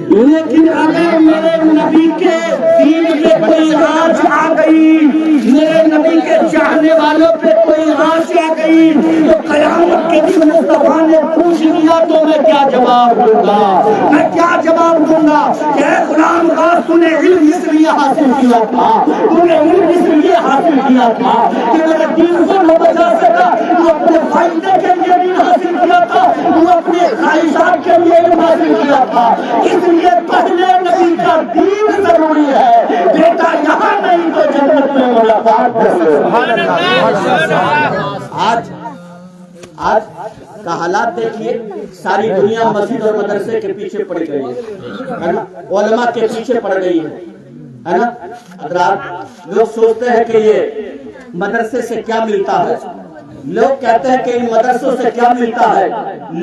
لیکن اگر میرے نبی کے دین پہ کوئی آنچ آ گئی، میرے نبی کے چاہنے والوں پہ کوئی آنچ آ گئی تو قیامت کے دن مصطفیٰ نے پوچھ لیا تو میں کیا جواب دوں گا؟ میں کیا جواب دوں گا کہ اے غلام غوث، تو نے علم اس لیے حاصل کیا تھا، تو نے علم اس لیے حاصل کیا تھا کہ میرے دین کو نہ بچا سکا، تو اپنے فائدے کے لیے علم حاصل کیا تھا، تو اپنے خواہشات کے لیے علم حاصل کیا تھا، اس لیے پہلے نبی کا دین ضروری ہے، بیٹا یہاں نہیں تو جنت میں ملاقات آج کا حالات دیکھیے، ساری دنیا مسجد اور مدرسے کے پیچھے پڑ گئی ہے نا، علماء کے پیچھے پڑ گئی ہے نا۔ حضرات، لوگ سوچتے ہیں کہ یہ مدرسے سے کیا ملتا ہے، لوگ کہتے ہیں کہ ان مدرسوں سے کیا ملتا ہے،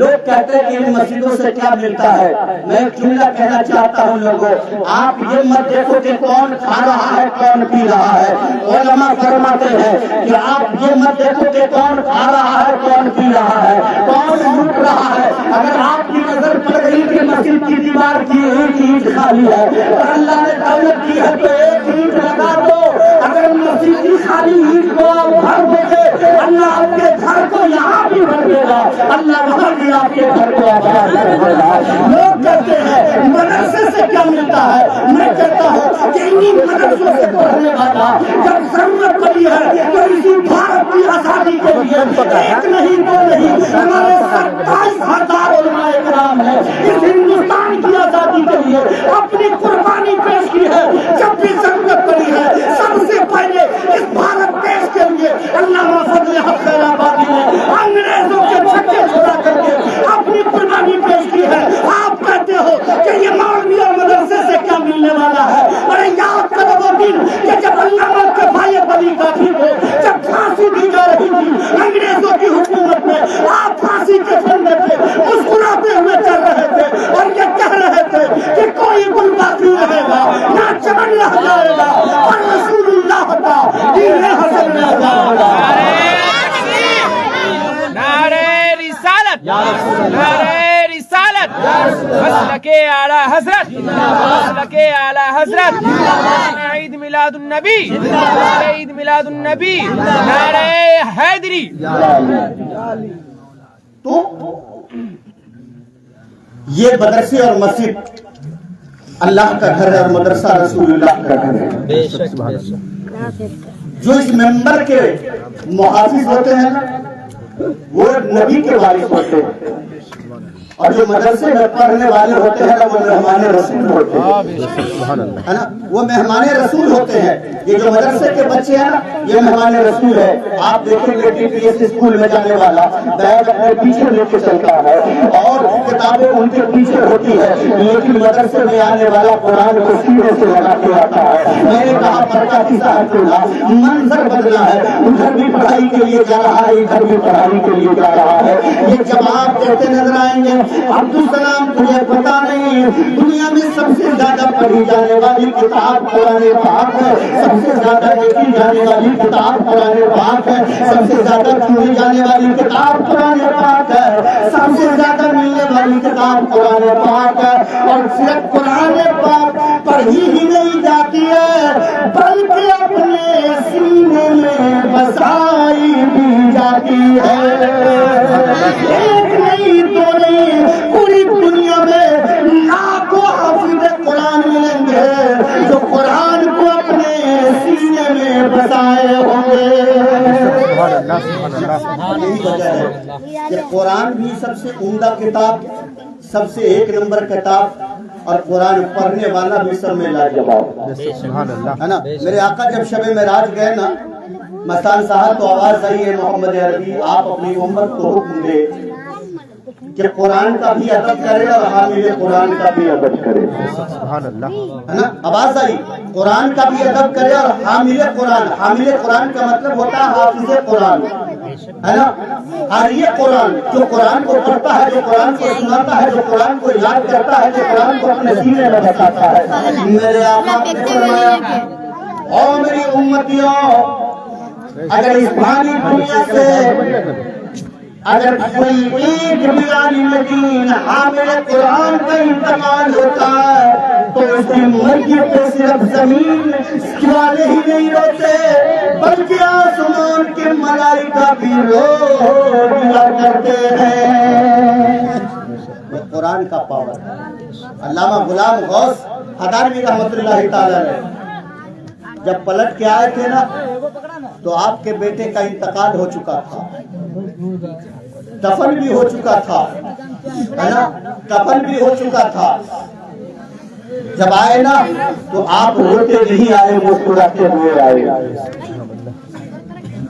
لوگ کہتے ہیں کہ ان مسجدوں سے کیا ملتا ہے۔ میں ایک جملہ کہنا چاہتا ہوں لوگوں، آپ یہ مت دیکھو کہ کون کھا رہا ہے کون پی رہا ہے، علماء فرماتے ہیں کہ آپ یہ مت دیکھو کہ کون کھا رہا ہے کون پی رہا ہے، کون لوٹ رہا ہے۔ اگر آپ کی نظر پڑ گئی کہ مسجد کی دیوار کی ایک اینٹ خالی ہے اور اللہ نے دولت کی ہے تو ایک اینٹ لگا دو، اگر مسجد کی خالی اینٹ کو آپ بھر دو گے، اللہ آپ کے گھر کو یہاں بھی بھر دے گا، اللہ وہاں بھی آپ کے گھر کو آباد کر دے گا۔ لوگ کہتے ہیں مدرسے سے کیا ملتا ہے، میں کہتا ہوں کہ انہی مدرسوں سے پڑھنے والا جب ضرورت پڑی ہے تو اسی بھارت کی آزادی کے لیے ایک نہیں دو نہیں ہمارے 27,000 علماء کرام ہیں، اس ہندوستان کی آزادی کے لیے اپنی قربانی پیش کی ہے۔ جب بھی ضرورت پڑی ہے سب سے پہلے اس بھارت دیش کے لیے علامہ فضل حق خیر آبادی نے انگریزوں کے چھکے چھڑا کر کے اپنی قربانی پیش کی ہے۔ آپ کہتے ہو کہ یہ مولوی اور مدرسے سے کیا ملنے والا ہے؟ ارے یاد کرو وہ دن کہ جب علامہ کفایت علی کافی کو جب پھانسی دی جا رہی تھی انگریزوں کی حکومت میں، آپ پھانسی کے پھندے پہ مسکراتے ہوئے چل رہے تھے اور یہ کہہ رہے تھے کہ کوئی گل باقی رہے گا نہ چمن رہ جائے گا اور رسول اللہ کا دین حسن رہ جائے گا۔ نعرہ رسالت، نعرہ رسالت، مسلک اعلیٰ حضرت، مسلک اعلیٰ حضرت، عید میلاد النبی، عید میلاد النبی، نعرہ حیدری۔ تو یہ مدرسے اور مسجد اللہ کا گھر ہے اور مدرسہ رسول اللہ کا گھر ہے۔ جو اس ممبر کے محافظ ہوتے ہیں وہ نبی کے وارث ہوتے ہیں، اور جو مدرسے میں پڑھنے والے ہوتے ہیں وہ مہمان رسول ہوتے ہیں، ہے نا، وہ مہمان رسول ہوتے ہیں۔ یہ جو مدرسے کے بچے ہیں نا یہ مہمان رسول ہے۔ آپ دیکھیں گے TPS اسکول میں جانے والا بیگ اپنے پیچھے لے کے چلتا ہے اور کتابیں ان کے پیچھے ہوتی ہے، لیکن مدرسے میں آنے والا قرآن کو سینے سے لگا کے آتا ہے۔ میں نے کہا پڑھتا کسا ہے کھلا، منظر بدلا ہے، ادھر بھی پڑھائی کے لیے جا رہا ہے ادھر بھی پڑھائی کے لیے جا رہا ہے۔ یہ جب آپ کہتے نظر آئیں گے عبدالسلام تجھے پتا نہیں دنیا میں سب سے زیادہ پڑھی جانے والی کتاب قرآن پاک ہے، سب سے زیادہ دیکھی جانے والی کتاب قرآن پاک ہے، سب سے زیادہ پڑھی جانے والی کتاب قرآن پاک ہے، سب سے زیادہ ملنے والی کتاب قرآن پاک ہے، اور صرف قرآن پاک پڑھی ہی نہیں جاتی ہے بلکہ اپنے سینے میں بسائی بھی جاتی ہے۔ ایک نہیں دو نہیں پوری دنیا میں لاکھوں حافظ قرآن ملیں گے جو قرآن کو اپنے سینے میں بسائے ہوں گے۔ یہی وجہ ہے کہ قرآن بھی سب سے عمدہ کتاب، سب سے ایک نمبر کتاب، اور قرآن پڑھنے والا بھی سب میں لاجواب ہے نا۔ میرے آقا جب شب معراج گئے نا مستان صاحب تو آواز آئی ہے محمد عربی آپ اپنی امت کو حکم دے کہ قرآن کا بھی ادب کرے اور حامل قرآن کا بھی ادب کرے، ہے نا۔ آواز آئی قرآن کا بھی ادب کرے اور حامل قرآن، حامل قرآن کا مطلب ہوتا ہے حافظ قرآن، ہے نا۔ قاری قرآن جو قرآن کو پڑھتا ہے، جو قرآن کو سناتا ہے، جو قرآن کو یاد کرتا ہے، جو قرآن کو اپنے سینے میں بساتا ہے۔ میرے آقا نے فرمایا او میری امتیوں، اگر اس بھاری دنیا سے اگر کوئی ایک بھی عالم دین حامل قرآن کا انتقال ہوتا ہے تو اس کی میت پہ صرف زمین والے ہی نہیں روتے بلکہ آسمان کے ملائکہ بھی رو دیا کرتے ہیں۔ قرآن کا پاور ہے۔ علامہ غلام غوث حضاروی رحمۃ اللہ تعالی علیہ جب پلٹ کے آئے تھے نا تو آپ کے بیٹے کا انتقال ہو چکا تھا، دفن بھی ہو چکا تھا، ہے نا، کفن بھی ہو چکا تھا۔ جب آئے نا تو آپ روتے نہیں آئے، مسکراتے ہوئے آئے۔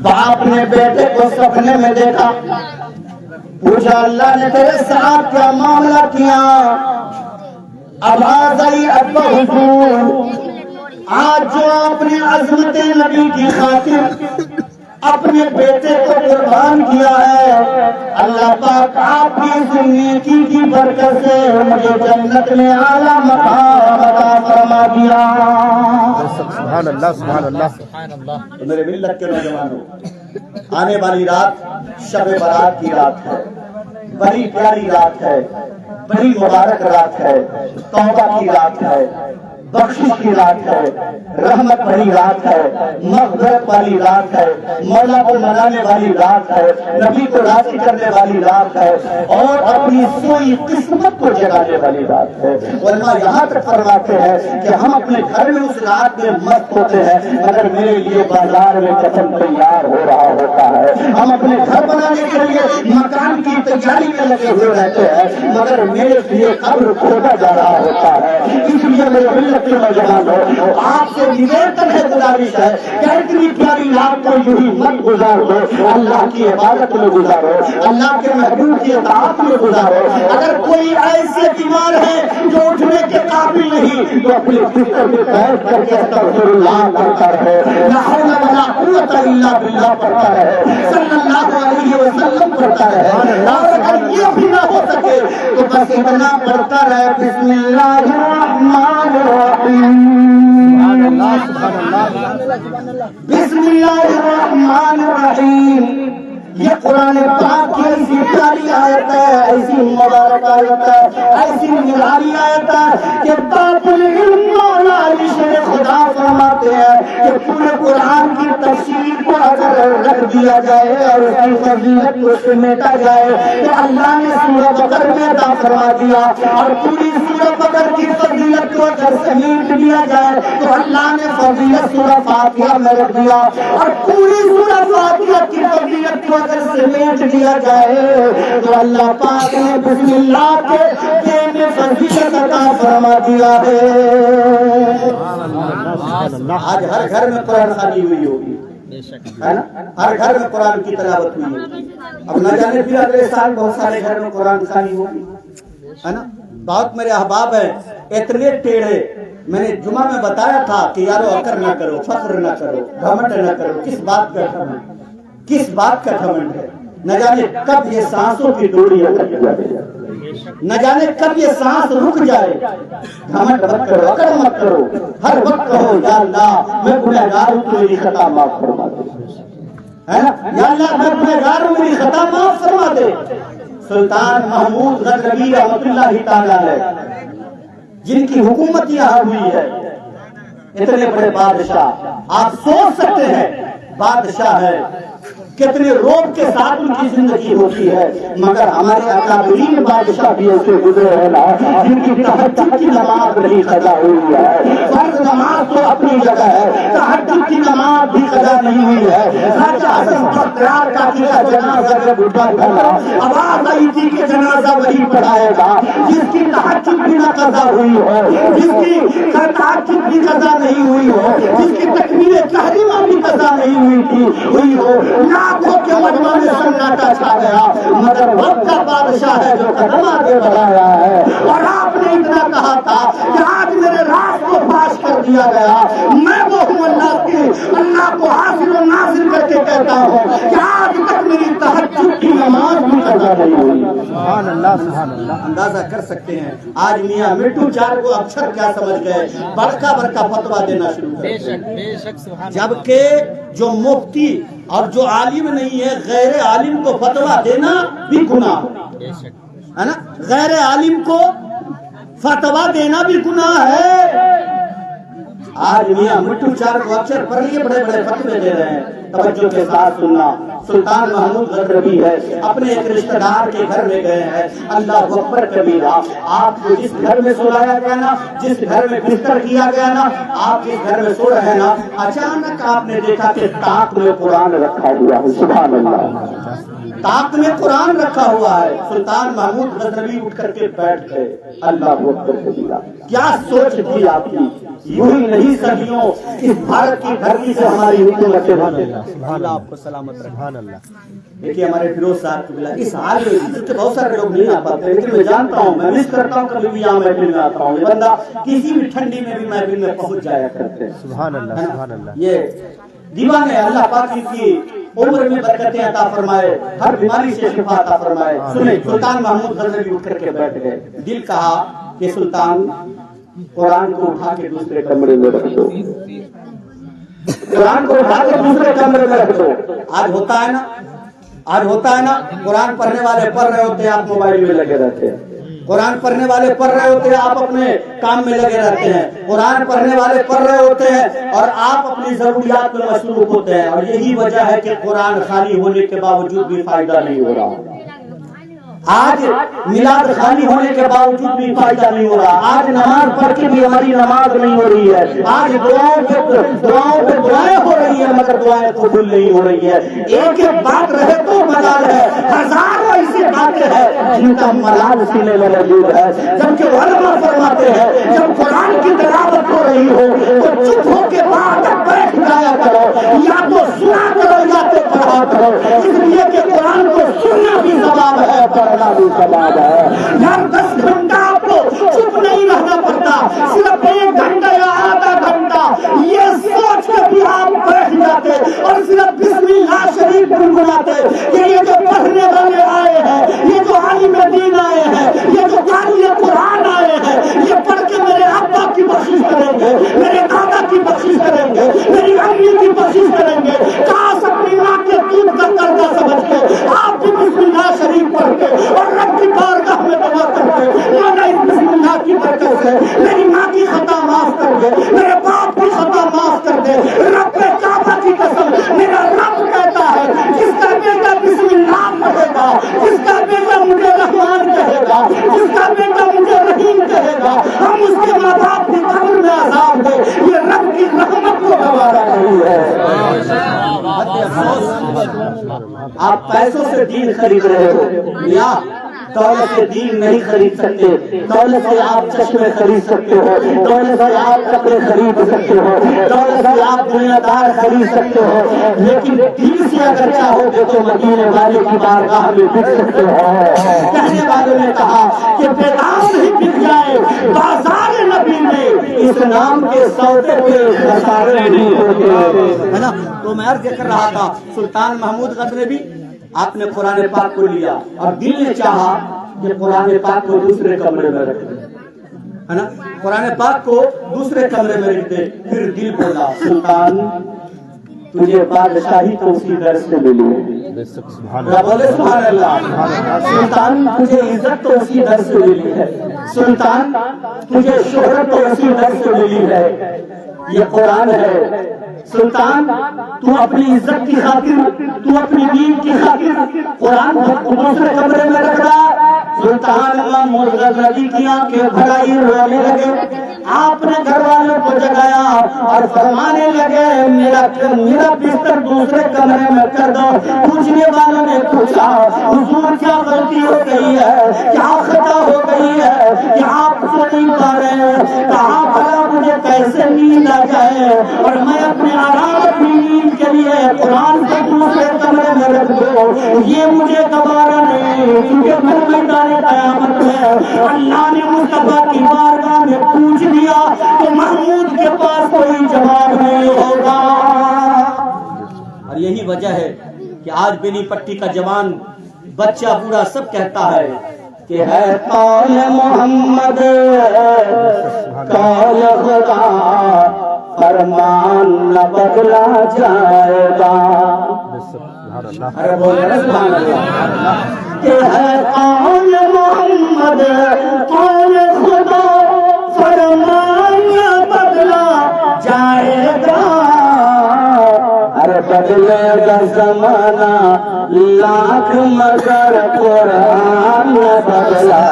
باپ نے بیٹے کو سپنے میں دیکھا، پوچھا اللہ نے تیرے ساتھ کیا معاملہ کیا؟ اب آئی ابا حضور، آج جو آپ نے عظمت نبی کی خاطر اپنے بیٹے کو قربان کیا ہے، اللہ پاک آپ کی اس نیکی کی برکت سے مجھے جنت میں اعلیٰ مقام عطا فرما دیا۔ سبحان اللہ، سبحان اللہ۔ تو میرے ملت کے نوجوانوں، آنے والی رات شب برات کی رات ہے، بڑی پیاری رات ہے، بڑی مبارک رات ہے، توبہ کی رات ہے، بخشش کی رات ہے، رحمت بھری رات ہے، مغفرت والی رات ہے، مولا کو منانے والی رات ہے، نبی کو راضی کرنے والی رات ہے، اور اپنی سوئی قسمت کو جگانے والی رات ہے۔ علماء یہاں تک فرماتے ہیں کہ ہم اپنے گھر میں اس رات میں مست ہوتے ہیں مگر میرے لیے بازار میں کفن تیار ہو رہا ہوتا ہے۔ ہم اپنے گھر بنانے کے لیے مکان کی تیاری میں لگے ہوئے رہتے ہیں مگر میرے لیے قبر کھودا جا رہا ہوتا ہے۔ اس لیے میرے ملت کے نوجوانوں، آپ سے نویدن ہے، گزارش ہے کہ اتنی پیاری رات کو یوں ہی مت گزار دو، اللہ کی عبادت میں گزارو، اللہ کے محبوب کی اطاعت میں گزارو۔ اگر کوئی ایسے بیمار ہے جو اٹھنے کے قابل نہیں تو اپنے بستر میں بیٹھ کر کے استغفر اللہ پڑھتا رہے، لا حول ولا قوت الا باللہ پڑھتا رہے، صلی اللہ علیہ وسلم پڑھتا رہے، اور اگر یہ بھی نہ ہو سکے تو بس اتنا پڑھتا رہے، بسم اللہ الرحمن الرحیم، بسم اللہ الرحمن الرحیم۔ یہ قرآن پاک کی ایسی پیاری آیت ہے، ایسی مبارک آیت ہے، ایسی نرالی آیت ہے کہ باپ العلم مولا علی شیر خدا فرماتے ہیں کہ پورے قرآن کی تفسیر کو اگر رکھ دیا جائے اور اس کی فضیلت کو سمیٹا جائے تو اللہ نے سورہ بقرہ میں عطا فرما دیا، اور پوری سورہ بقرہ کی فضیلت کو اگر سمیٹ دیا جائے تو اللہ نے فضیلت سورہ فاتحہ میں رکھ دیا، اور پوری سورہ فاتحہ کی فضیلت کو اگر سمیٹ دیا جائے تو اللہ پاک نے بسم اللہ کے میں فضیلت عطا فرما دیا ہے۔ آج ہر گھر میں قرآن خوانی ہوئی ہوگی، ہے نا، ہر گھر میں قرآن کی تلاوت ہوئی ہوگی۔ اب نہ جانے پھر اگلے سال بہت سارے گھر میں قرآن خوانی ہوگی، ہے نا۔ بہت میرے احباب ہیں اتنے ٹیڑھے، میں نے جمعہ میں بتایا تھا کہ یارو اکر نہ کرو، فخر نہ کرو، گھمنڈ نہ کرو۔ کس بات کا گھمنڈ، کس بات کا گھمنڈ ہے؟ نہ جانے کب یہ سانسوں کی ڈوری اٹک جائے، نہ جانے کب یہ سانس رک جائے۔ گھمنڈ مت کرو، اکڑ مت کرو، ہر وقت کہو یا اللہ میں گنہگار ہوں، تو میری خطا معاف فرما دے، ہے نا، یا اللہ میں گنہگار ہوں، میری خطا معاف فرما دے۔ سلطان محمود غزنوی رحمۃ اللہ تعالی علیہ جن کی حکومت یہاں ہوئی ہے، اتنے بڑے بادشاہ، آپ سوچ سکتے ہیں بادشاہ ہے، کتنے روب کے ساتھ ان کی زندگی ہوتی ہے، مگر ہمارے اکابرین بادشاہ بھی ایسے گزرے ہیں نا جن کی تہجد کی نماز نہیں قضا ہوئی ہے۔ فرض نماز تو اپنی جگہ ہے، تہجد کی نماز بھی قضا نہیں ہوئی ہے۔ خواجہ حسن بختیار کاکی کا جنازہ جب اٹھا تھا، آواز آئی تھی کہ جنازہ وہی پڑھائے گا جس کی تہجد بھی نہ قضا ہوئی ہو، جس کی تہجد بھی قضا نہیں ہوئی ہو، جس کی تکبیر تحریمہ بھی قضا نہیں ہوئی ہو۔ لاکھوں کے مجمع میں سناٹا چھا گیا، مگر وقت کا بادشاہ ہے جو قدم آگے بڑھایا ہے۔ اور آپ نے اتنا کہا تھا کہ آج میرے راز کو فاش کر دیا گیا، میں وہ ہوں اللہ کو حاصل و ناصر کر کے کہتا ہوں کہ آج تک میری تہجد کی نماز بھی قضا نہیں ہوئی۔ سبحان اللہ، سبحان اللہ۔ اندازہ کر سکتے ہیں آج میاں مٹو چار کو اکثر کیا سمجھ گئے، بڑکا فتوا دینا شروع کر دیا، جبکہ جو مفتی اور جو عالم نہیں ہے غیر عالم کو فتویٰ دینا بھی گناہ ہے نا، غیر عالم کو فتویٰ دینا بھی گناہ ہے۔ آج میاں مٹھو چار کو اکثر پڑھ لیے بڑے بڑے فتوے دے رہے ہیں، توجہ کے ساتھ سننا۔ سلطان محمود غزنوی ہے، اپنے ایک رشتہ دار کے گھر میں گئے ہیں، اللہ اکبر کبیرہ، آپ کو جس گھر میں سلایا گیا نا، جس گھر میں بستر کیا گیا نا، آپ جس گھر میں سو رہے نا، اچانک آپ نے دیکھا کہ طاق میں قرآن رکھا ہوا ہے، سبحان اللہ، طاق میں قرآن رکھا ہوا ہے۔ سلطان محمود غزنوی اٹھ کر کے بیٹھ گئے، اللہ اکبر کبیرہ، کیا سوچ تھی آپ کی؟ یوں ہی نہیں صدیوں اس بھارت کی دھرتی سے ہماری حکومتیں بنے، اللہ آپ کو سلامت رکھے۔ دیکھیے ہمارے فیروز صاحب کو بلا اس حال میں کے بہت سارے لوگ نہیں آ پاتے، لیکن میں جانتا ہوں، میں مس کرتا ہوں کبھی بھی یہاں محفل میں آتا ہوں، یہ بندہ کسی بھی ٹھنڈی میں بھی محفل میں پہنچ جایا کرتے ہیں، سبحان اللہ سبحان اللہ۔ یہ دیوانے اللہ پاک کی عمر میں برکتیں عطا فرمائے، ہر بیماری سے شفا عطا فرمائے۔ سنیں سلطان محمود غزنوی اٹھ کر کے بیٹھ گئے، دل کہا کہ سلطان قرآن کو اٹھا کے دوسرے کمرے میں رکھ دو، قرآن کو اٹھا کے دوسرے کمرے میں رکھ دو۔ آج ہوتا ہے نا، آج ہوتا ہے نا، قرآن پڑھنے والے پڑھ رہے ہوتے ہیں، آپ موبائل میں لگے رہتے ہیں، قرآن پڑھنے والے پڑھ رہے ہوتے ہیں، آپ اپنے کام میں لگے رہتے ہیں، قرآن پڑھنے والے پڑھ رہے ہوتے ہیں اور آپ اپنی ضروریات میں مصروف ہوتے ہیں، اور یہی وجہ ہے کہ قرآن خالی ہونے کے باوجود بھی فائدہ نہیں ہو رہا۔ آج میلاد خالی ہونے کے باوجود بھی فائدہ نہیں ہو رہا، آج نماز پڑھ کے بھی ہماری نماز نہیں ہو رہی ہے، آج دعاؤں پہ دعائیں ہو رہی ہے مگر دعائیں قبول نہیں ہو رہی ہے۔ ایک ایک بات رہے تو ملال ہے، ہزاروں ایسی باتیں ہیں جن کا ملال سینے میں موجود ہے، جبکہ علماء فرماتے ہیں جب قرآن کی تلاوت ہو رہی ہو تو چپ ہو کے بعد بیٹھ جایا کرو، یا تو سنا کرو یا تو پڑھا کرو، اس لیے کہ قرآن کو سننا بھی ثواب ہے، پڑھنا بھی ثواب ہے۔ ہر 10 گھنٹہ آپ کو چپ نہیں رہنا پڑتا، صرف 1 گھنٹہ یا آدھا گھنٹہ یہ سوچ کے بھی آپ بیٹھ جاتے اور صرف بسم اللہ شریف گنگناتے کہ یہ جو پڑھنے والے آئے ہیں، یہ جو عالم دین آئے ہیں، یہ جو قاری قرآن آئے ہیں، یہ پڑھ کے میرے ابا کی بخشش کریں گے، میرے دادا کی بخشش کریں گے، میری امی کی بخشش کریں گے۔ کاش اپنی ماں کے دودھ کا قرضہ سمجھ کے آپ بھی بسم اللہ شریف پڑھ کے اور رب کی بارگاہ میں دعا کرتے، مولا اس بسم اللہ کی برکت سے میری ماں کی خطا معاف کر دے، میرے باپ کی خطا معاف کر دے، رب کعبہ کی قسم میرا رب کہتا ہے جس کا بیٹا بسم اللہ پڑھے گا، جس کا بیٹا مجھے رحمان کہے گا، جس کا بیٹا مجھے رحیم کہے گا، ہم اس کے ماں باپ کی قبر میں عذاب دے، یہ رب کی رحمت کو گوارا نہیں ہے۔ آپ پیسوں سے دین خرید رہے ہو یا دولت سے دین نہیں خرید سکتے، دولت سے آپ چشمے خرید سکتے ہو، دولت سے آپ کپڑے خرید سکتے ہو، دولت سے آپ دنیا دار خرید سکتے ہو، لیکن دین سے اگر چاہو گے تو مدینے والے کی بارگاہ میں بک سکتے ہو۔ کہنے والوں نے کہا کہ پیغام ہی بک جائے بازار نبی میں، اس نام کے سودے پہ خسارے نہیں ہوتے، ہے نا۔ تو میں عرض کر رہا تھا سلطان محمود غزنوی آپ نے قرآن پاک کو لیا اور دل نے چاہا کہ قرآن پاک کو دوسرے کمرے میں رکھ دے، ہے نا، قرآن پاک کو دوسرے کمرے میں رکھ دے۔ پھر دل بولا سلطان تجھے بادشاہی تو اسی در سے ملی ہے، کیا بولے سبحان اللہ۔ سلطان تجھے عزت تو اسی در سے ملی ہے، سلطان تجھے شہرت تو اسی در سے ملی ہے، یہ قرآن ہے۔ سلطان تو اپنی عزت کی خاطر، تو اپنی دین کی خاطر قرآن کو دوسرے کمرے میں رکھ رہا۔ سلطان محمود غزنوی کی آنکھیں بھرائی رونے لگے، آپ نے گھر والوں کو جگایا اور فرمانے لگے میرا بستر دوسرے کمرے میں کر دو۔ پوچھنے والوں نے پوچھا حضور کیا غلطی ہو گئی ہے، کیا خطا ہو گئی ہے کہ آپ سو نہیں پا رہے ہیں؟ کہا بھلا مجھے کیسے نیند آ جائے اور میں اپنے آرام کی نیند کے لیے قرآن کو دوسرے کمرے میں رکھ دو، یہ مجھے گوارا نہیں، کیونکہ میں میدان قیامت میں اللہ نے مصطفیٰ کی بارگاہ میں پوچھ لیا تو محمود کے پاس کوئی جواب نہیں ہوگا۔ اور یہی وجہ ہے کہ آج بینی پٹی کا جوان بچہ بوڑھا سب کہتا ہے کہ ہے قول محمد قول خدا فرمان نہ بدلا جائے گا، ارے بولے نا سبحان اللہ. کہ ہے قول محمد قول خدا فرمان بدلا جائے گا. ارے بدلے گا زمانہ لاکھ مگر قرآن بدلا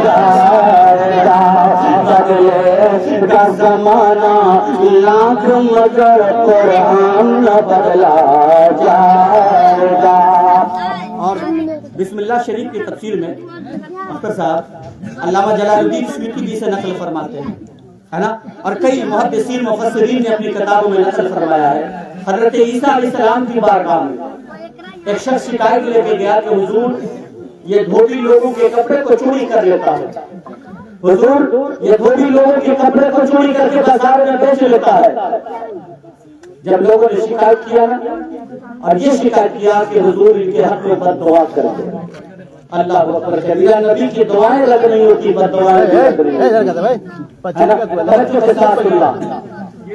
جائے گا. بدلے گا زمانہ لاکھ مگر قرآن بدلا جائے گا. اور بسم اللہ شریف کی تفسیر میں اختر صاحب علامہ جلال الدین سیوطی بھی سے نقل فرماتے ہیں, ہے نا, اور کئی محدثین مفسرین نے اپنی کتابوں میں نقل فرمایا ہے. حضرت عیسیٰ علیہ السلام کی بارگاہ میں ایک شخص شکایت لے کے گیا کہ حضور یہ دھوبی لوگوں کے کپڑے کو چوری کر لیتا ہے. حضور یہ دھوبی لوگوں کے کپڑے کو چوری کر کے بازار میں بیچ لیتا ہے. جب لوگوں نے شکایت کیا نا, اور یہ شکایت کیا کہ حضور ان کے حق میں بد دعا کرتے ہیں. اللہ اکبر کبیرہ. نبی کی دعائیں لگ نہیں ہوتی, بد دعائیں لگ رہی ہوتی.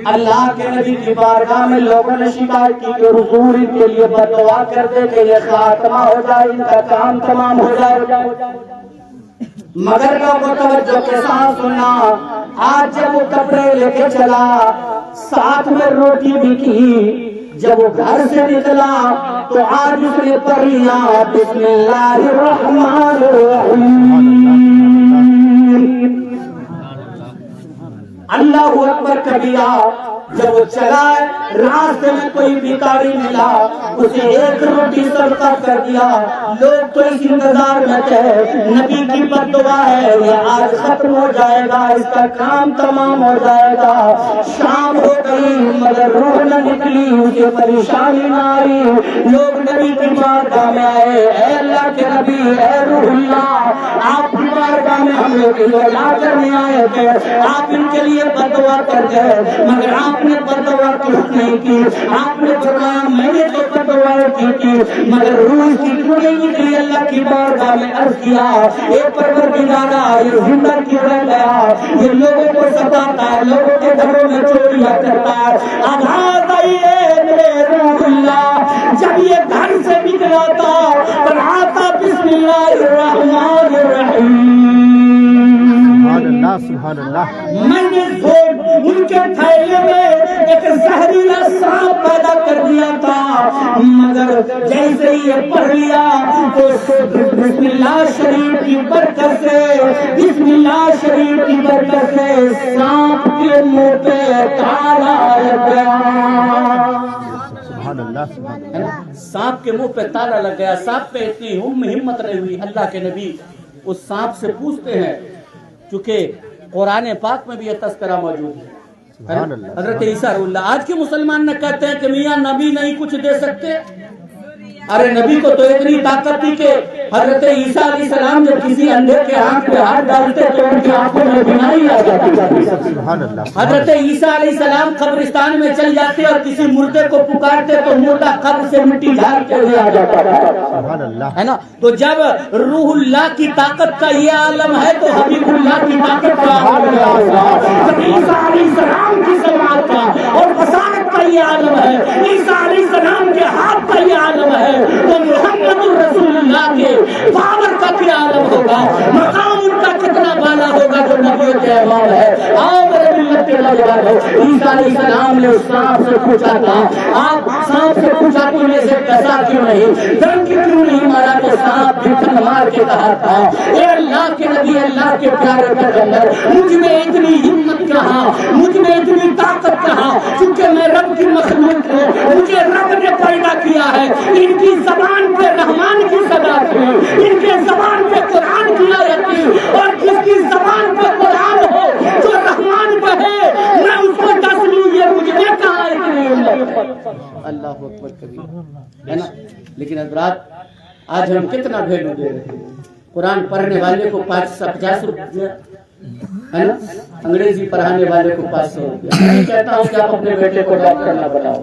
اللہ کے نبی کی بارگاہ میں لوگوں نے شکایت کی کہ حضور ان کے لیے بد دعا کر دے کہ یہ خاتمہ ہو جائے, ان کا کام تمام ہو جائے. مگر لوگوں توجہ کے ساتھ سننا, آج جب وہ کپڑے لے کے چلا ساتھ میں روٹی بھی کی, جب وہ گھر سے نکلا تو آج اس نے پڑھ لیا بسم اللہ الرحمن الرحیم. اللہ اکبر کبیرہ. جب وہ چلا راستے میں کوئی بھکاری ملا, اسے ایک روٹی صدقہ کر دیا. لوگ تو اس انتظار میں تھے نبی کی بد دعا ہے یہ آج ختم ہو جائے گا, اس کا کام تمام ہو جائے گا. شام ہو گئی مگر روح نہ نکلی, اسے پریشانی نہ آئی. لوگ نبی کی بارگاہ میں آئے, اے اللہ کے نبی, اے روح اللہ, آپ کی بارگاہ میں ہم لوگ دعا کرنے آئے تھے, آپ ان کے لیے بد دعا کر گئے, مگر آپ نے بد دعا کیوں نہیں کی؟ آپ نے فرمایا میں نے تو بد دعا کی تھی مگر روح کی کیوں نہیں نکلی؟ اللہ کی بارگاہ میں عرض کیا, اے پروردگارا, یہ زندہ کیوں رہ گیا؟ یہ لوگوں کو ستاتا ہے, لوگوں کے گھروں میں چوریاں کرتا ہے. آغاز آئیے میرے روح اللہ, جب یہ گھر سے نکلا تھا پڑھا تھا بسم اللہ الرحمن الرحیم. سبحان اللہ. میں نے ان کے تھیلے میں ایک زہریلا سانپ پیدا کر دیا تھا, مگر جیسے ہی یہ پڑھ لیا تو بسم اللہ شریف کی برکت سے, بسم اللہ شریف کی برکت سے سانپ کے منہ پہ تالا لگ گیا. سبحان اللہ. سانپ کے منہ پہ تالا لگ گیا. سانپ پہ اتنی ہمت نہیں ہوئی. اللہ کے نبی اس سانپ سے پوچھتے ہیں, چونکہ قرآن پاک میں بھی یہ تذکرہ موجود ہے. حضرت عیسیٰ روح اللہ. آج کے مسلمان نہ کہتے ہیں کہ میاں نبی نہیں کچھ دے سکتے. ارے نبی کو تو اتنی طاقت تھی کہ حضرت عیسیٰ علیہ السلام جب کسی اندھے کے آنکھ پہ ہاتھ ڈالتے تو ان کی آنکھوں میں بینائی آ جاتی. حضرت عیسیٰ علیہ السلام قبرستان میں چل جاتے اور کسی مردے کو پکارتے تو مردہ قبر سے مٹی جھاڑتے ہوئے آ جاتا ہے نا. تو جب روح اللہ کی طاقت کا یہ عالم ہے تو حبیب اللہ کی طاقت کا عالم ہے. عیسیٰ علیہ السلام کی سماعت کا اور بصارت کا یہ عالم ہے, عیسیٰ علیہ السلام کے ہاتھ کا یہ عالم ہے, تو محمد رسول اللہ کے پاور کا کیا عالم ہوگا, مقام ان کا کتنا بالا ہوگا جو نبیوں کے اعمال ہے. آؤ میرے ملت کے نوجوان ہو, عیسیٰ علیہ السلام نے اس سانپ سے پوچھا تھا, آپ سانپ سے پوچھا تو انہیں سے پیسہ کیوں نہیں, ڈنک کیوں نہیں مارا؟ تو سانپ ڈھکن مار کے کہا تھا, اے اللہ کے نبی, اللہ کے پیارے پیغمبر, مجھ میں اتنی ہمت کہاں, مجھ میں اتنی طاقت کہاں, کیونکہ میں رب کی مخلوق ہوں, مجھے رب نے پیدا کیا ہے. ان کی زبان پہ رحمان کی صدا تھی, ان کے زبان پہ قرآن کی آیت تھی, اور جس کی زبان پہ قرآن ہو جو رحمان پہ ہے میں اس کو دس لوں, یہ مجھ میں کہاں ہے. اللہ اکبر کبیر ہے نا. لیکن حضرات آج ہم کتنا ویلیو دے رہے ہیں. قرآن پڑھنے والے کو 50 روپیہ ہے نا, انگریزی پڑھانے والے کو 500 روپیہ. میں کہتا ہوں کہ آپ اپنے بیٹے کو ڈاکٹر نہ بناؤ,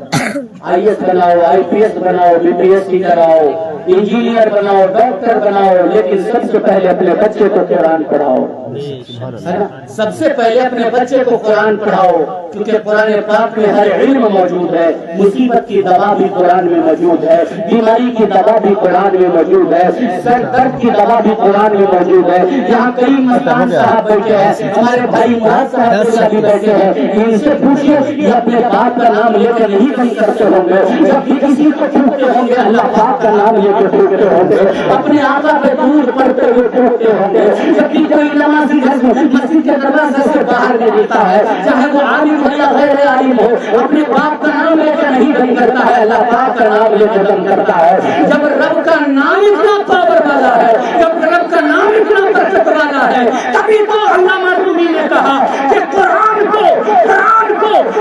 IAS بناؤ, IPS بناؤ, BPS کراؤ, انجینئر بناؤ, ڈاکٹر بناؤ, لیکن سب سے پہلے اپنے بچے کو قرآن پڑھاؤ. ہے نا؟ سب سے پہلے اپنے بچے کو قرآن پڑھاؤ، کیونکہ قرآن پاک میں ہر علم موجود ہے، مصیبت کی دوا بھی قرآن میں موجود ہے، بیماری کی دوا بھی قرآن میں موجود ہے، سر درد کی دوا بھی قرآن میں موجود ہے۔ یہاں کئی مستان صاحب بیٹھے ہیں، ہمارے بھائی مراد صاحب بھی بیٹھے ہیں، ان سے پوچھیے کہ اپنے باپ کا نام لے کر نہیں بند کرتے ہوں گے، جب بھی کسی کو پھونکتے ہوں گے اللہ پاک کا نام لے کے پھونکتے ہوں گے، اپنے آقا پہ دور پڑتے ہوئے پھونکتے ہوں گے۔ جب بھی کوئی نمازی مسجد کے دروازے سے باہر نکلتا ہے، چاہے وہ عالم ہو یا غیر عالم ہو، اپنے باپ کا نام لے کر نہیں بند کرتا ہے، اللہ پاک کا نام لے کر بند کرتا ہے۔ جب رب کا نام اتنا پاور والا ہے، جب رب کا نام اتنا برکت والا ہے، تبھی تو علامہ رومی نے کہا کہ قرآن کو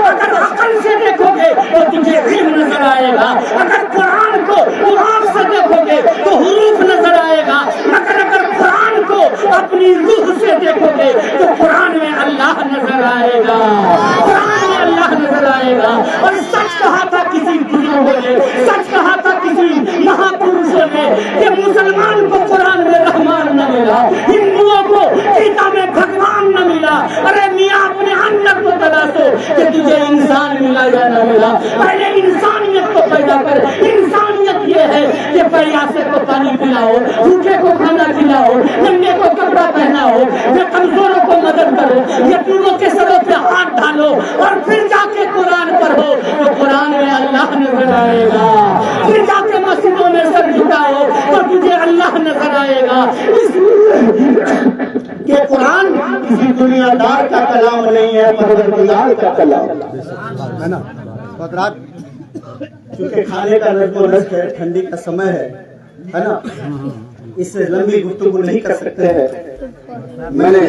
اگر عقل سے دیکھو گے تو تجھے علم نظر آئے گا، اگر قرآن کو قرآن سے دیکھو گے تو حروف نظر آئے گا، مگر اگر قرآن کو اپنی روح سے دیکھو گے تو قرآن میں اللہ نظر آئے گا، قرآن میں اللہ نظر آئے گا۔ اور سچ کہا تھا کسی بزرگوں نے، سچ کہا تھا کسی مہاپروشوں نے کہ مسلمان کو قرآن میں رحمان نہ ملا، ہندوؤں کو گیتا میں بھگوان نہ ملا، ارے میاں اپنے اندر کو تلاشو کہ تجھے انسان ملا یا نہ ملا، پہلے انسانیت کو پیدا کر۔ انسانیت یہ ہے کہ پیاسے کو پانی پلاؤ، بھوکے کو کھانا کھلاؤ، ننگے کو کپڑا پہناؤ، یا کمزوروں کو مدد کرو، یتیموں کے سروں پہ ہاتھ ڈالو، اور پھر جا کے قرآن پڑھو تو قرآن میں اللہ نظر آئے گا، پھر جا کے مسجدوں میں سر جھکاؤ تو تجھے اللہ نظر آئے گا۔ کہ قرآن کسی دنیا دار کا کلام نہیں ہے، پروردگار کا کلام ہے نا۔ حضرات چونکہ کھانے کا نظم و نسق ہے، ٹھنڈی کا سمے ہے نا، اس سے لمبی گفتگو نہیں کر سکتے ہیں۔ میں نے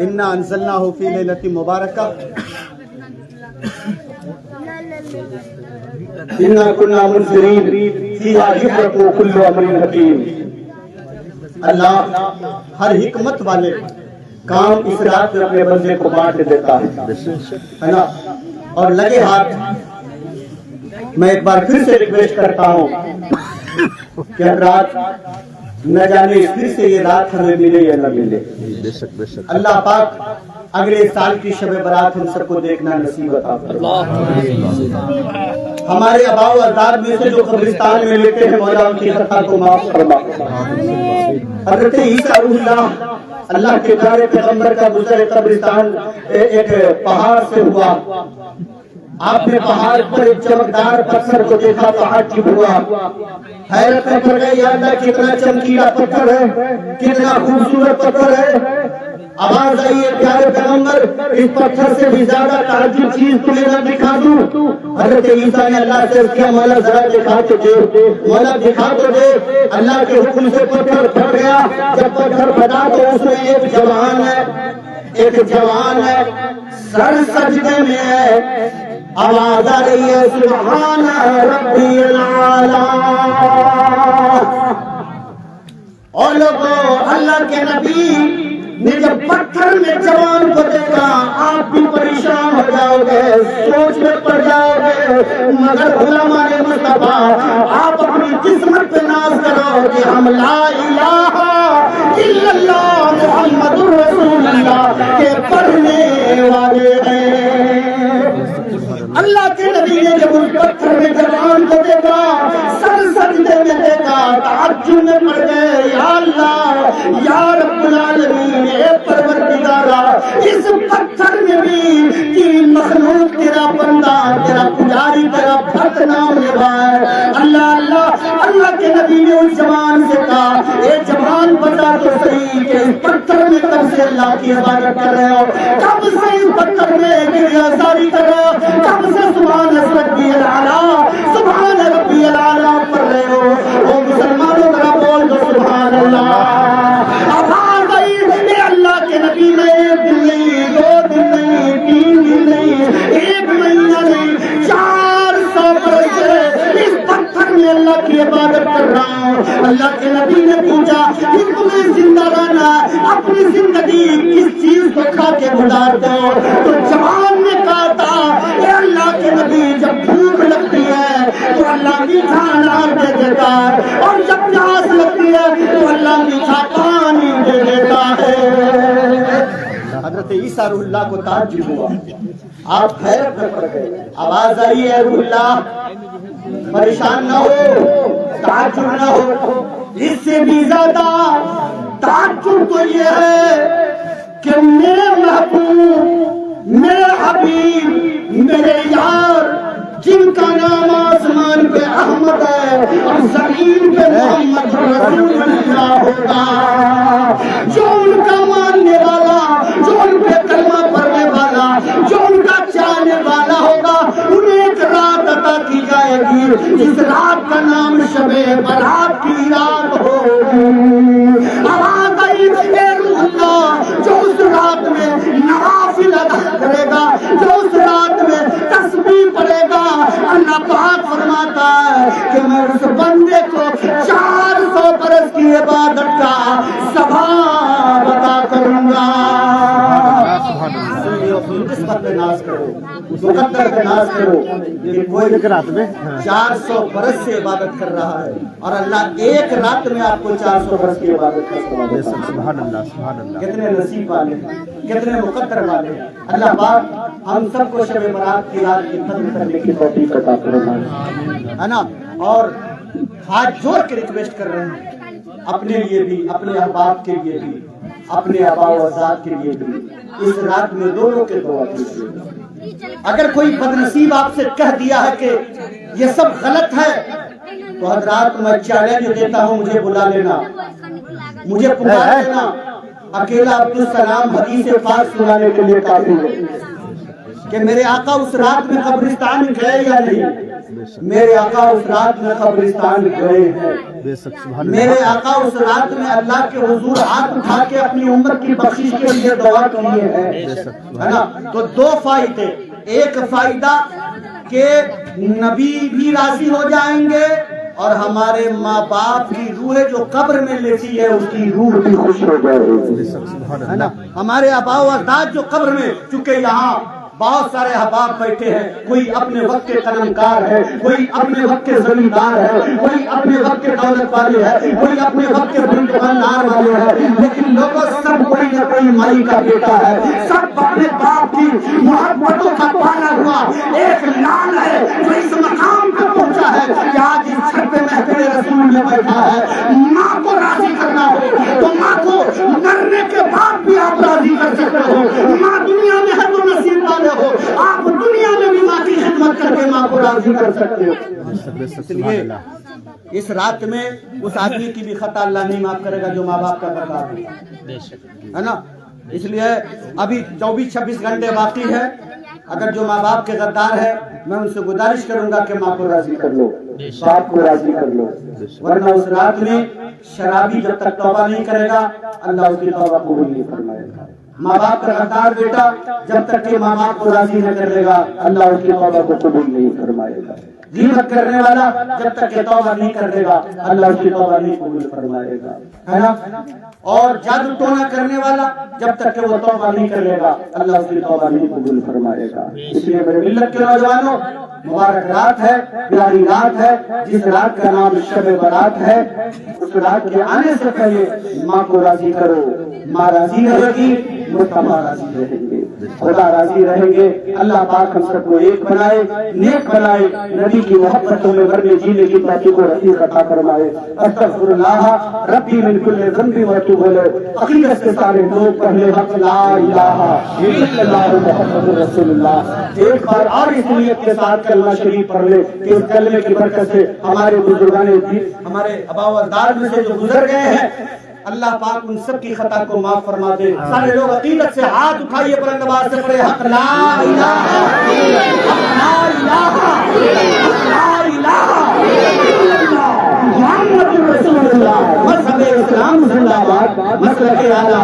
انا انزلناہ فی لیلۃ مبارکہ انا کنا منذرین فیہا یفرق کل امر حکیم۔ اللہ ہر حکمت والے کام اس رات میں اپنے بندے کو بانٹ دیتا ہے نا۔ اور لگے ہاتھ میں ایک بار پھر سے ریکویسٹ کرتا ہوں کہ رات نہ جانے پھر سے یہ رات ہمیں ملے یا نہ ملے، اللہ پاک اگلے سال کی شب برات ہم سب کو دیکھنا نصیب عطا فرمائے۔ ہمارے آباء و اجداد میں سے جو قبرستان میں لیٹے ہیں مولا ان کی خطا کو معاف فرما۔ حضرت عیسیٰ روح اللہ کے پیارے پیغمبر کا گزر قبرستان ایک پہاڑ سے ہوا، آپ نے پہاڑ پر ایک چمکدار پتھر کو دیکھا، تعجب ہوا، حیرت میں پڑ گئے، یا اللہ کتنا چمکیلا پتھر ہے، کتنا خوبصورت پتھر ہے۔ آواز آئی ہے پیارے پیغمبر اس پتھر سے بھی زیادہ تعجب چیز تمہیں نہ دکھا دوں؟ حضرت عیسیٰ نے اللہ سے کیا، مولا ذرا دکھا تو دے، مولا دکھا تو دے۔ اللہ کے حکم سے پتھر پھٹ گیا، جب پتھر پھٹا تو اس میں ایک جوان ہے سر سجدے میں ہے، آواز آ رہی ہے سبحان ربی الاعلی۔ اور لوگوں اللہ کے نبی نے جب پتھر میں جوان کو دیکھا، آپ بھی پریشان ہو جاؤ گے، سوچ میں پڑ جاؤ گے، مگر علماء مصطفیٰ آپ اپنی قسمت پہ ناز کرو کہ ہم لا الہ الا اللہ محمد رسول اللہ کے پڑھنے والے ہیں۔ اللہ کے نبی نے جب اس پتھر میں جوان کو دیکھا، سر سجدے میں دیکھا، تعجب میں پڑ گئے، یا اللہ یا رب العالمین، اے پروردگارا اس پتھر میں بھی تیری مخلوق تیرا بندہ تیرا پجاری تیرا بھکت نام نبھائے۔ اللہ اللہ اللہ کے نبی نے اس جوان سے کہا، اے جوان بتا تو صحیح کہ اس پتھر میں کب سے اللہ کی عبادت کر رہے ہو، کب سے اس پتھر میں گریہساری کر رہے ہو، کب سے سبحان ربی الاعلی سبحان ربی الاعلی پڑھ رہے ہو؟ او مسلمانوں ذرا بول دو سبحان اللہ۔ آواز آئی، اے اللہ کے نبی نے ایک دن نہیں، دو دن نہیں، تین دن نہیں، ایک مہینہ نہیں، 400 برس سے اس پتھر میں اللہ کی عبادت کر رہا ہوں۔ اللہ کے نبی نے پوچھا کہ تمہیں زندہ رہنا اپنی زندگی کس چیز کو کھا کے گزار دو؟ تو جوان نے کہا تھا، اے اللہ کے نبی جب بھوک لگتی ہے تو اللہ میٹھا انار دے دیتا ہے، اور جب پیاس لگتی ہے تو اللہ میٹھا پانی دے دیتا حضرت عیسیٰ روح اللہ کو تعجب ہوا، آپ حیرت میں پڑ گئے، آواز آئی ہے روح اللہ پریشان نہ ہو، تعجب نہ ہو، اس سے بھی زیادہ تعجب تو یہ ہے کہ میرے محبوب، میرے حبیب، میرے یار، جن کا نام آسمان پہ احمد ہے اور زمین پہ محمد رسول اللہ ہوگا، جو ان کا ماننے والا، جو ان پہ کلمہ پڑھنے والا، جو ان کا چاہنے والا ہوگا، انہیں ایک رات عطا کی جائے گی جس رات کا نام شب برات کی رات ہوگی۔ آواز آئی اے روح اللہ، جو اس رات میں نوافل ادا کرے گا، جو اس رات میں تسبیح پڑھے گا، اللہ پاک فرماتا ہے کہ میں اس بندے کو 400 برس کی عبادت کا ثواب عطا کروں گا۔ اس پر پہ ناز کرو، مقدر پہ ناز کرو کہ کوئی رات میں 400 برس سے عبادت کر رہا ہے اور اللہ ایک رات میں آپ کو 400 برس کی عبادت کا ثواب دیتا ہے۔ سبحان اللہ، سبحان اللہ، کتنے نصیب والے ہیں، کتنے مقدر والے ہیں۔ اللہ پاک ہم سب کو شب برات کی رات کی قدر کرنے کی توفیق عطا فرمائے، ہے نا۔ اور ہاتھ جوڑ کے ریکویسٹ کر رہے ہیں اپنے لیے بھی، اپنے احباب کے لیے بھی، اپنے آبا و اجداد کے لیے بھی، اس رات میں دونوں کے دعا کیجیے۔ اگر کوئی بدنصیب آپ سے کہہ دیا ہے کہ یہ سب غلط ہے تو حضرات میں چیلنج دیتا ہوں، مجھے بلا لینا، مجھے پکار لینا، اکیلا عبدالسلام حدیث پاک سنانے کے لیے کافی ہے کہ میرے آقا اس رات میں قبرستان گئے یا نہیں۔ میرے آقا اس رات میں قبرستان گئے ہیں، میرے آقا اس رات میں اللہ کے حضور ہاتھ اٹھا کے اپنی عمر کی بخشش کے لیے دعا کیے ہیں، ہے نا۔ تو دو فائدے، ایک فائدہ کہ نبی بھی راضی ہو جائیں گے اور ہمارے ماں باپ کی روح جو قبر میں لیٹی ہے اس کی روح بھی خوش ہو جائے گی، ہے نا۔ ہمارے آبا و اجداد جو قبر میں، چونکہ یہاں بہت سارے احباب بیٹھے ہیں، کوئی اپنے وقت کے قلمکار ہے، کوئی اپنے وقت کے زمیندار ہے، کوئی اپنے وقت کے دولت والے ہے، کوئی اپنے وقت کے بڑے دکاندار والے ہیں، لیکن لوگوں سب کوئی نہ کوئی مائی کا بیٹا ہے، سب اپنے باپ کی محبتوں کا پالا ہوا ایک لال ہے جو اس مقام پر پہنچا ہے کہ آج اس چھت پہ محفل رسول میں بیٹھا ہے۔ ماں کو راضی کرنا ہو تو ماں کو مرنے کے بعد بھی آپ راضی کر سکتے ہو۔ ماں دنیا میں ہے تو نصیب والے ہو، آپ دنیا میں بھی ماں کی خدمت کر کے ماں کو راضی کر سکتے ہو۔ اس لیے اس رات میں اس آدمی کی بھی خطا اللہ نہیں معاف کرے گا جو ماں باپ کا غدار ہے نا۔ اس لیے ابھی 24-26 گھنٹے باقی ہے، اگر جو ماں باپ کے غدار ہے میں ان سے گزارش کروں گا کہ ماں کو راضی کر لو، باپ کو راضی کر لو، ورنہ اس رات میں شرابی جب تک توبہ نہیں کرے گا اللہ اس کی توبہ قبول نہیں فرمائے گا۔ ماں باپ کا غدار بیٹا جب تک کہ ماں باپ کو راضی نہ کر لے گا اللہ اس کی توبہ کو قبول نہیں فرمائے گا۔ غیبت کرنے والا جب تک کہ توبہ نہیں کر لے گا اللہ اس کی توبہ نہیں قبول فرمائے گا، ہے نا۔ اور جادو ٹونا کرنے والا جب تک کہ وہ توبہ نہیں کر لے گا اللہ اس کی توبہ نہیں قبول فرمائے گا۔ اس لیے میرے ملت کے نوجوانوں، مبارک رات ہے، پیاری رات ہے، جس رات کا نام شب برات ہے، اس رات کے آنے سے پہلے ماں کو راضی کرو، ماں راضی رہے گی، مصطفیٰ راضی رہیں گے، خدا راضی رہیں گے۔ اللہ پاک ہم سب کو ایک بنائے، نیک بنائے، نبی کی محبتوں میں مرنے جینے کی توفیق و رفیق عطا فرمائے۔ استغفر اللہ ربی من کل ذنب و اتوب الیہ۔ عقیدت کے سارے لوگ پہلے وقت لا الہ الا اللہ محمد رسول اللہ ایک بار اور اس نیت کے ساتھ کلمہ شریف پڑھ لے کہ اس کلمے کی برکت سے ہمارے بزرگان دین، ہمارے آبا و اجداد میں سے جو گزر گئے ہیں اللہ پاک ان سب کی خطا کو معاف فرما دے۔ سارے لوگ عقیدت سے ہاتھ اٹھائیے، بلند آواز سے پڑھے حق لا الہ محمد رسول اللہ، مذہب اسلام زندہ باد، مسلک اعلیٰ